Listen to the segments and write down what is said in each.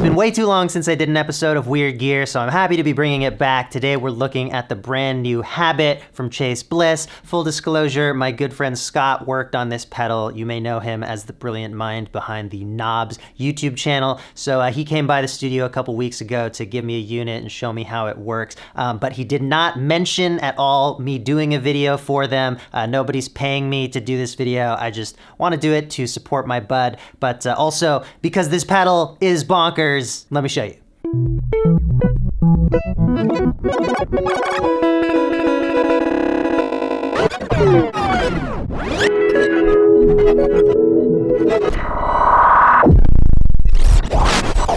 been way too long since I did an episode of Weird Gear, so I'm happy to be bringing it back. Today we're looking at the brand new Habit from Chase Bliss. Full disclosure, my good friend Scott worked on this pedal. You may know him as the brilliant mind behind the Knobs YouTube channel. So he came by the studio a couple weeks ago to give me a unit and show me how it works. But he did not mention at all me doing a video for them. Nobody's paying me to do this video. I just want to do it to support my bud. But also, because this pedal is bonkers, let me show you.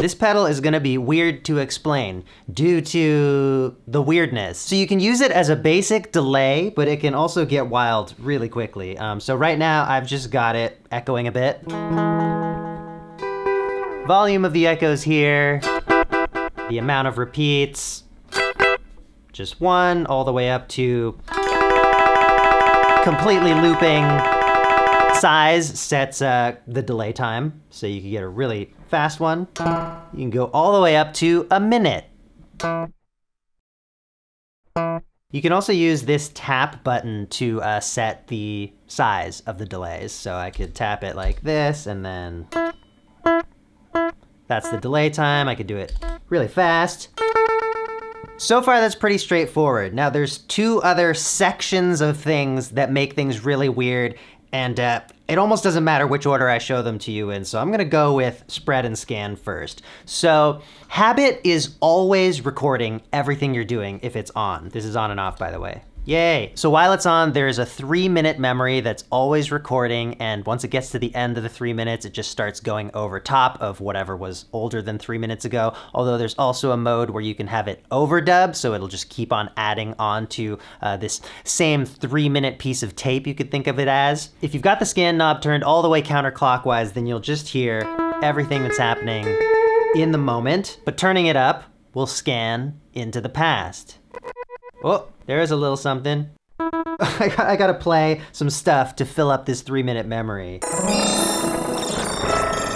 This pedal is going to be weird to explain due to the weirdness. So you can use it as a basic delay, but it can also get wild really quickly. So right now I've just got it echoing a bit. Volume of the echoes here, the amount of repeats, just one, all the way up to completely looping. Size sets the delay time, so you can get a really fast one. You can go all the way up to a minute. You can also use this tap button to set the size of the delays. So I could tap it like this, and then that's the delay time. I could do it really fast. So far, that's pretty straightforward. Now, there's two other sections of things that make things really weird, and it almost doesn't matter which order I show them to you in, so I'm gonna go with spread and scan first. So Habit is always recording everything you're doing if it's on. This is on and off, by the way. Yay. So while it's on, there's a 3-minute memory that's always recording, and once it gets to the end of the 3 minutes, it just starts going over top of whatever was older than 3 minutes ago. Although there's also a mode where you can have it overdub, so it'll just keep on adding on to this same 3-minute piece of tape, you could think of it as. If you've got the scan knob turned all the way counterclockwise, then you'll just hear everything that's happening in the moment, but turning it up will scan into the past. Oh, there's a little something. I gotta play some stuff to fill up this 3-minute memory.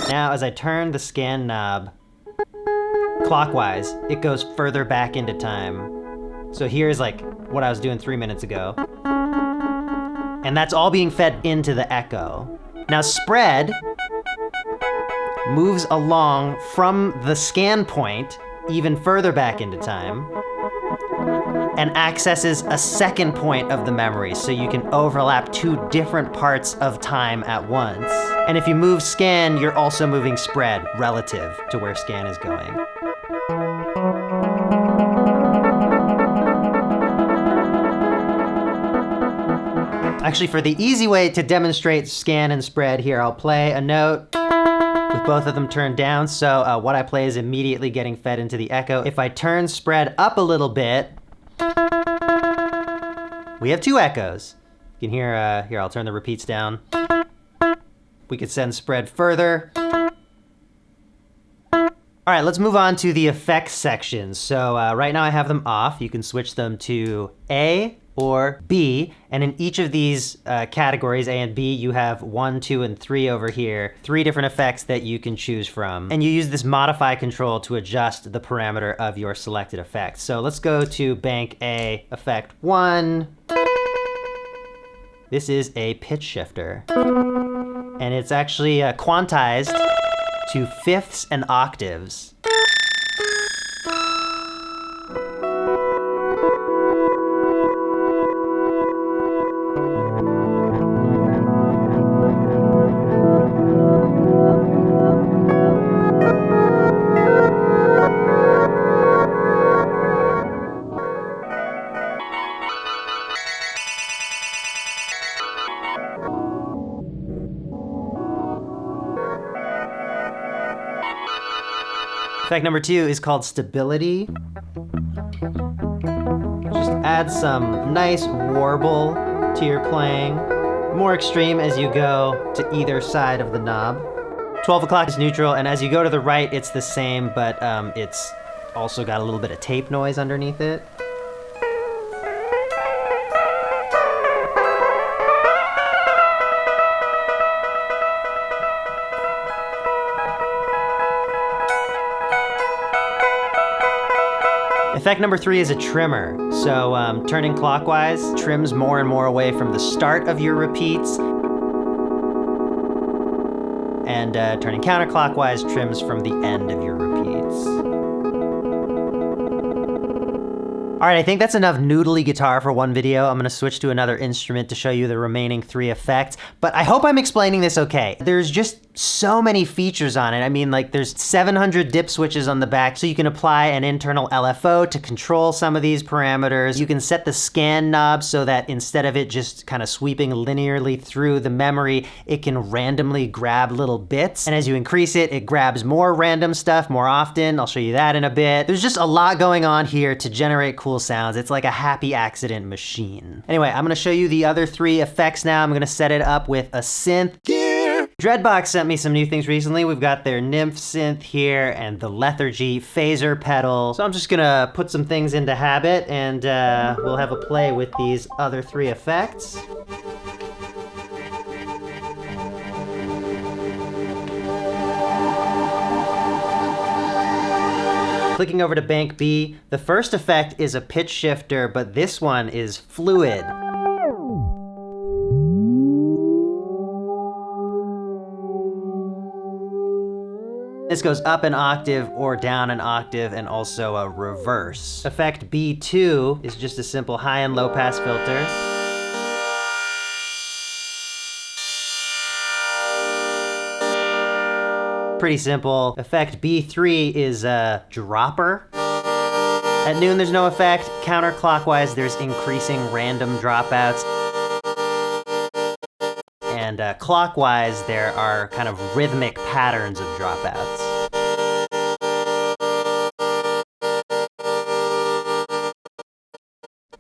Now, as I turn the scan knob clockwise, it goes further back into time. So here's like what I was doing 3 minutes ago. And that's all being fed into the echo. Now, spread moves along from the scan point even further back into time, and accesses a second point of the memory, so you can overlap two different parts of time at once. And if you move scan, you're also moving spread relative to where scan is going. Actually, for the easy way to demonstrate scan and spread here, I'll play a note with both of them turned down, so what I play is immediately getting fed into the echo. If I turn spread up a little bit, we have two echoes. You can hear, here, I'll turn the repeats down. We could send spread further. All right, let's move on to the effects section. So right now I have them off. You can switch them to A or B, and in each of these categories, A and B, you have 1, 2, and 3 over here. 3 different effects that you can choose from. And you use this modify control to adjust the parameter of your selected effect. So let's go to bank A, effect 1. This is a pitch shifter. And it's actually quantized to fifths and octaves. Effect number 2 is called stability. Just add some nice warble to your playing. More extreme as you go to either side of the knob. 12 o'clock is neutral, and as you go to the right, it's the same, but it's also got a little bit of tape noise underneath it. Effect number 3 is a trimmer. So turning clockwise trims more and more away from the start of your repeats. And turning counterclockwise trims from the end of your repeats. All right, I think that's enough noodly guitar for one video. I'm gonna switch to another instrument to show you the remaining 3 effects, but I hope I'm explaining this okay. There's just so many features on it. I mean, like there's 700 dip switches on the back, so you can apply an internal LFO to control some of these parameters. You can set the scan knob so that instead of it just kind of sweeping linearly through the memory, it can randomly grab little bits. And as you increase it, it grabs more random stuff more often. I'll show you that in a bit. There's just a lot going on here to generate cool sounds. It's like a happy accident machine. Anyway, I'm gonna show you the other 3 effects now. I'm gonna set it up with a synth. Dreadbox sent me some new things recently. We've got their Nymph synth here and the Lethargy phaser pedal. So I'm just gonna put some things into habit and we'll have a play with these other 3 effects. Clicking over to Bank B, the first effect is a pitch shifter, but this one is fluid. This goes up an octave or down an octave and also a reverse. Effect B2 is just a simple high and low pass filter. Pretty simple. Effect B3 is a dropper. At noon there's no effect. Counterclockwise there's increasing random dropouts. And clockwise there are kind of rhythmic patterns of dropouts.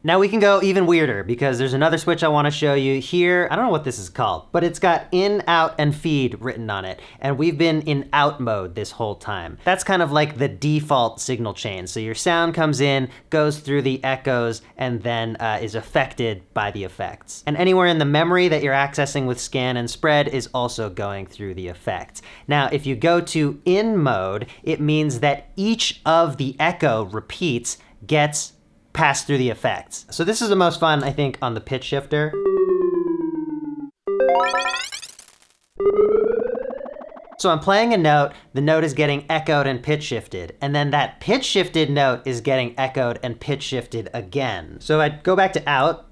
Now we can go even weirder because there's another switch I want to show you here. I don't know what this is called, but it's got in, out, and feed written on it. And we've been in out mode this whole time. That's kind of like the default signal chain. So your sound comes in, goes through the echoes, and then is affected by the effects. And anywhere in the memory that you're accessing with scan and spread is also going through the effects. Now, if you go to in mode, it means that each of the echo repeats gets pass through the effects. So this is the most fun, I think, on the pitch shifter. So I'm playing a note, the note is getting echoed and pitch shifted, and then that pitch shifted note is getting echoed and pitch shifted again. So I go back to out.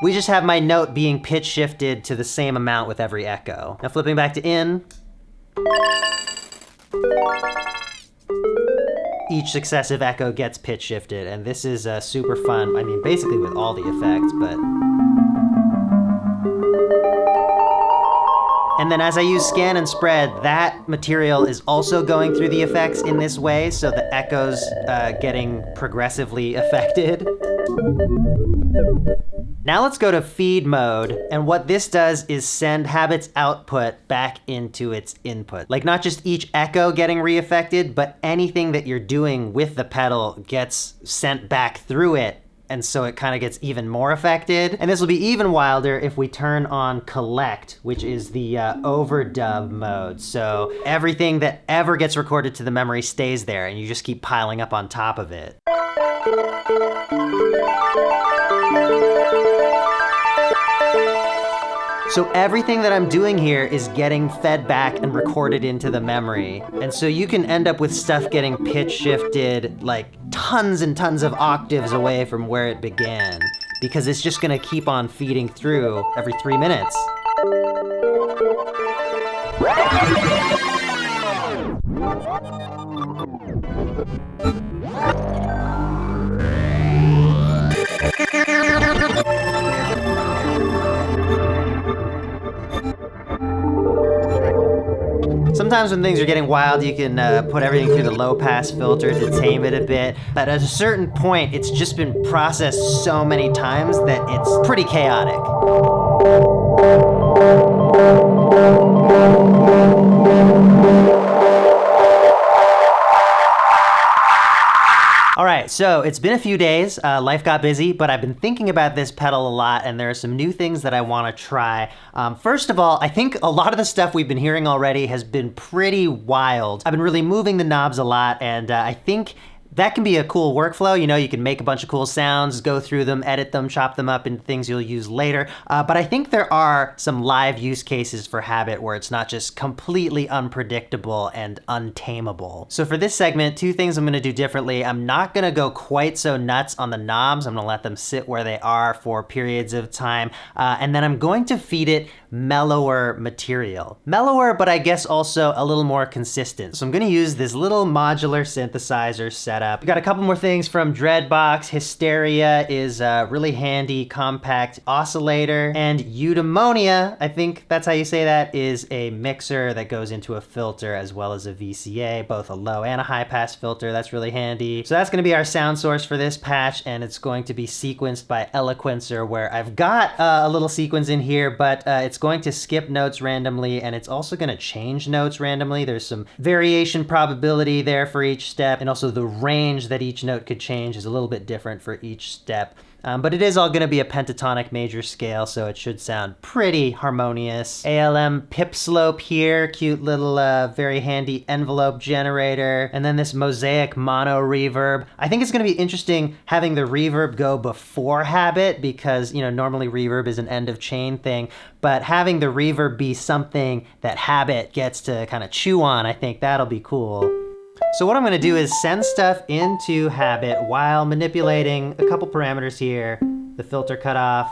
We just have my note being pitch shifted to the same amount with every echo. Now flipping back to in. Each successive echo gets pitch shifted, and this is super fun. I mean, basically with all the effects, but... And then as I use scan and spread, that material is also going through the effects in this way, so the echo's getting progressively affected. Now let's go to feed mode, and what this does is send Habit's output back into its input. Like not just each echo getting re-affected, but anything that you're doing with the pedal gets sent back through it, and so it kind of gets even more affected. And this will be even wilder if we turn on collect, which is the overdub mode. So everything that ever gets recorded to the memory stays there, and you just keep piling up on top of it. So everything that I'm doing here is getting fed back and recorded into the memory. And so you can end up with stuff getting pitch shifted like tons and tons of octaves away from where it began, because it's just gonna keep on feeding through every 3 minutes. Sometimes when things are getting wild, you can put everything through the low pass filter to tame it a bit. But at a certain point, it's just been processed so many times that it's pretty chaotic. All All right, so it's been a few days. Life got busy, but I've been thinking about this pedal a lot, and there are some new things that I want to try. First of all, I think a lot of the stuff we've been hearing already has been pretty wild. I've been really moving the knobs a lot, and I think that can be a cool workflow. You know, you can make a bunch of cool sounds, go through them, edit them, chop them up into things you'll use later. But I think there are some live use cases for Habit where it's not just completely unpredictable and untamable. So for this segment, two things I'm gonna do differently. I'm not gonna go quite so nuts on the knobs. I'm gonna let them sit where they are for periods of time. And then I'm going to feed it mellower material. Mellower, but I guess also a little more consistent. So I'm gonna use this little modular synthesizer setup. We got a couple more things from Dreadbox. Hysteria is a really handy compact oscillator. And Eudaimonia, I think that's how you say that, is a mixer that goes into a filter as well as a VCA, both a low and a high pass filter. That's really handy. So that's gonna be our sound source for this patch, and it's going to be sequenced by Eloquencer, where I've got a little sequence in here, but it's going to skip notes randomly, and it's also gonna change notes randomly. There's some variation probability there for each step, and also the range that each note could change is a little bit different for each step. But it is all gonna be a pentatonic major scale, so it should sound pretty harmonious. ALM pip slope here, cute little, very handy envelope generator. And then this Mosaic mono reverb. I think it's gonna be interesting having the reverb go before Habit because, you know, normally reverb is an end of chain thing, but having the reverb be something that Habit gets to kind of chew on, I think that'll be cool. So what I'm gonna do is send stuff into Habit while manipulating a couple parameters here. The filter cutoff,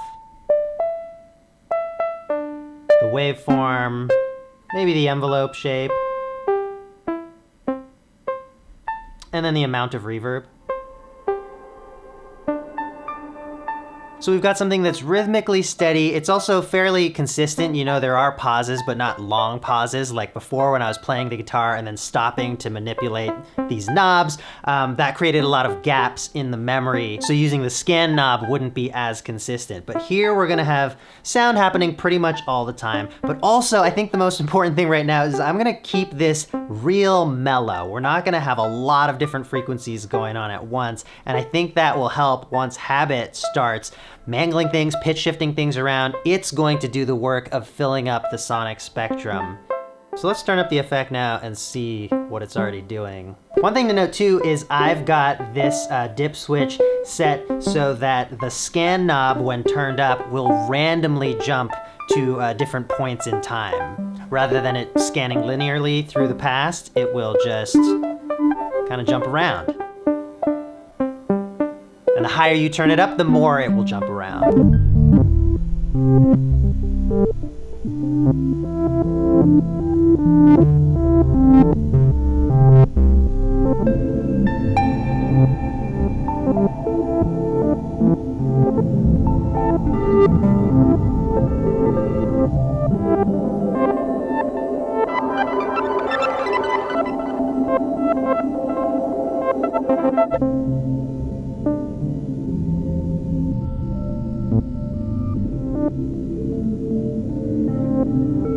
the waveform, maybe the envelope shape, and then the amount of reverb. So we've got something that's rhythmically steady. It's also fairly consistent. You know, there are pauses, but not long pauses. Like before when I was playing the guitar and then stopping to manipulate these knobs, that created a lot of gaps in the memory. So using the scan knob wouldn't be as consistent. But here we're gonna have sound happening pretty much all the time. But also, I think the most important thing right now is I'm gonna keep this real mellow. We're not gonna have a lot of different frequencies going on at once. And I think that will help once Habit starts mangling things, pitch shifting things around. It's going to do the work of filling up the sonic spectrum. So let's turn up the effect now and see what it's already doing. One thing to note too is I've got this dip switch set so that the scan knob, when turned up, will randomly jump to different points in time. Rather than it scanning linearly through the past, it will just kind of jump around. And the higher you turn it up, the more it will jump around.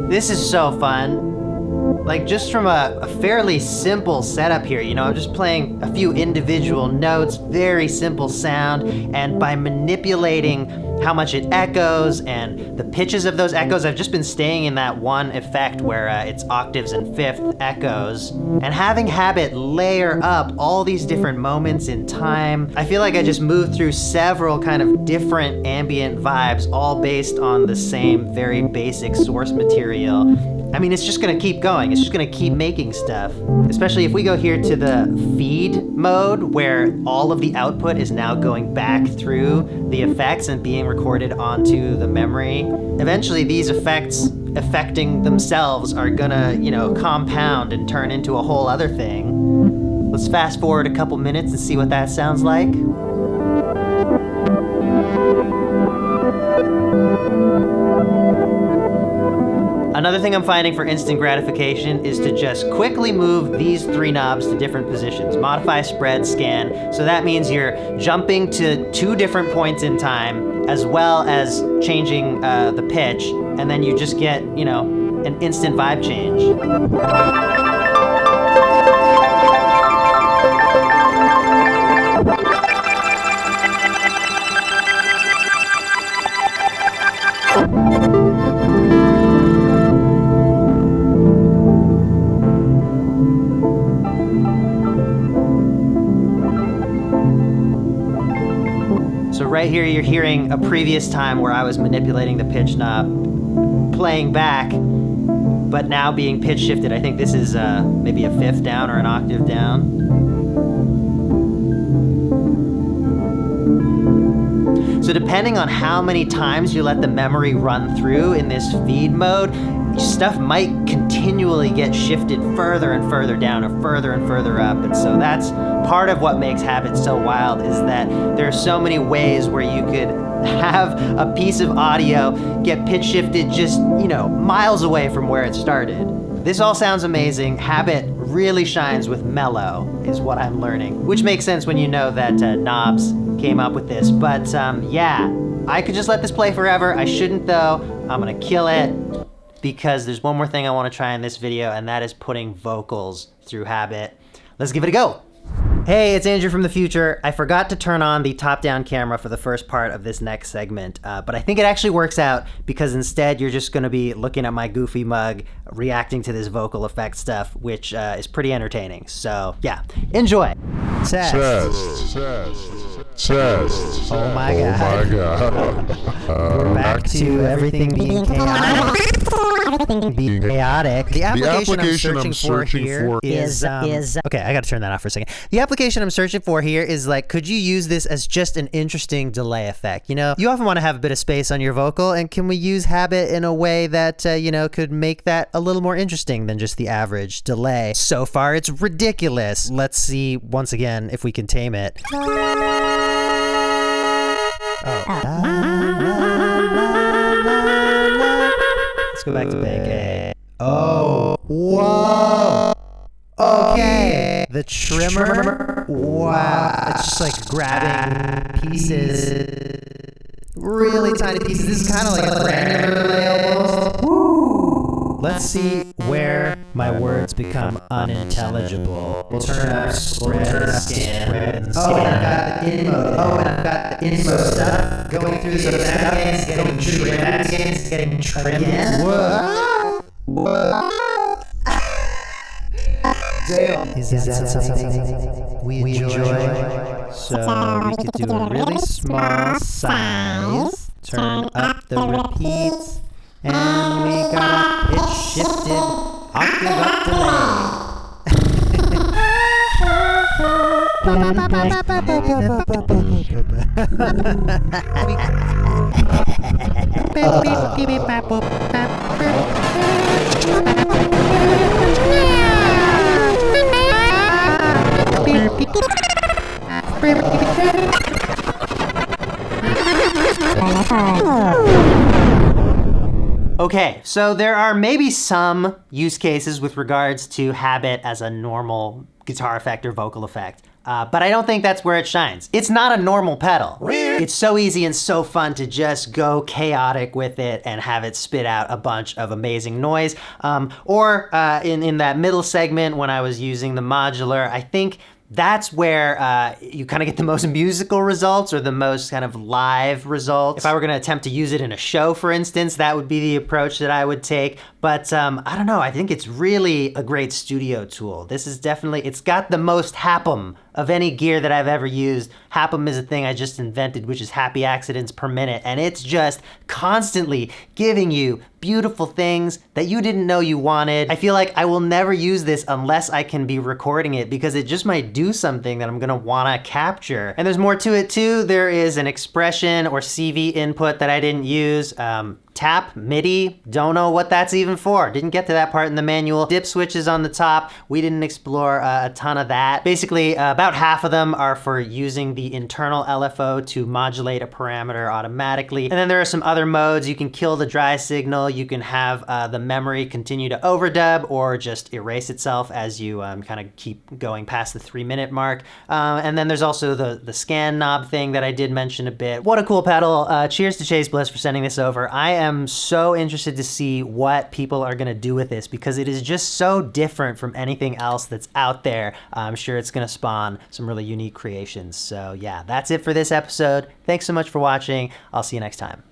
This is so fun. Like just from a fairly simple setup here, you know, I'm just playing a few individual notes, very simple sound, and by manipulating how much it echoes and the pitches of those echoes, I've just been staying in that one effect where it's octaves and fifth echoes, and having Habit layer up all these different moments in time. I feel like I just moved through several kind of different ambient vibes, all based on the same very basic source material. I mean, it's just gonna keep going. It's just gonna keep making stuff. Especially if we go here to the feed mode, where all of the output is now going back through the effects and being recorded onto the memory. Eventually, these effects affecting themselves are gonna, you know, compound and turn into a whole other thing. Let's fast forward a couple minutes and see what that sounds like. Another thing I'm finding for instant gratification is to just quickly move these three knobs to different positions. Modify, spread, scan. So that means you're jumping to two different points in time, as well as changing the pitch, and then you just get, you know, an instant vibe change. So right here you're hearing a previous time where I was manipulating the pitch knob, playing back, but now being pitch shifted. I think this is maybe a fifth down or an octave down. So depending on how many times you let the memory run through in this feed mode, stuff might continually get shifted further and further down or further and further up. And so that's part of what makes Habit so wild, is that there are so many ways where you could have a piece of audio get pitch shifted just, miles away from where it started. This all sounds amazing. Habit really shines with mellow, is what I'm learning, which makes sense when you know that Knobs came up with this. But yeah, I could just let this play forever. I shouldn't though. I'm gonna kill it because there's one more thing I want to try in this video, and that is putting vocals through Habit. Let's give it a go. Hey, it's Andrew from the future. I forgot to turn on the top-down camera for the first part of this next segment, but I think it actually works out because instead you're just gonna be looking at my goofy mug reacting to this vocal effect stuff, which is pretty entertaining. So yeah, enjoy. Test. Oh my god. We're back to everything being chaotic. The application I'm searching for here is okay, I gotta turn that off for a second. The application I'm searching for here is like, could you use this as just an interesting delay effect? You often want to have a bit of space on your vocal, and can we use Habit in a way that, could make that a little more interesting than just the average delay? So far, it's ridiculous. Let's see, once again, if we can tame it. Let's go back to bank A. Oh, whoa. Okay, the trimmer, wow, it's just like grabbing pieces, really tiny pieces. This is kind of like a granular delay almost. Woo! Let's see where my words become unintelligible. We'll turn up spread, scan, oh, and I've got the in mode. Oh, and I've got the in mode stuff going through, so that is getting trimmed. Whoa! Is that something we enjoy? So we could do a really small size, turn up the repeats, and we got it shifted octave up delay. Okay, so there are maybe some use cases with regards to Habit as a normal guitar effect or vocal effect, but I don't think that's where it shines. It's not a normal pedal. It's so easy and so fun to just go chaotic with it and have it spit out a bunch of amazing noise. Or in that middle segment when I was using the modular, I think that's where you kind of get the most musical results or the most kind of live results. If I were gonna attempt to use it in a show, for instance, that would be the approach that I would take. But I don't know, I think it's really a great studio tool. This is definitely, it's got the most happum of any gear that I've ever used. Happum is a thing I just invented, which is happy accidents per minute. And it's just constantly giving you beautiful things that you didn't know you wanted. I feel like I will never use this unless I can be recording it, because it just might do something that I'm gonna wanna capture. And there's more to it too. There is an expression or CV input that I didn't use. Tap, MIDI, don't know what that's even for. Didn't get to that part in the manual. Dip switches on the top, we didn't explore a ton of that. Basically, about half of them are for using the internal LFO to modulate a parameter automatically. And then there are some other modes. You can kill the dry signal, you can have the memory continue to overdub or just erase itself as you kind of keep going past the 3-minute mark. And then there's also the scan knob thing that I did mention a bit. What a cool pedal. Cheers to Chase Bliss for sending this over. I am so interested to see what people are gonna do with this, because it is just so different from anything else that's out there. I'm sure it's gonna spawn some really unique creations. So yeah, that's it for this episode. Thanks so much for watching. I'll see you next time.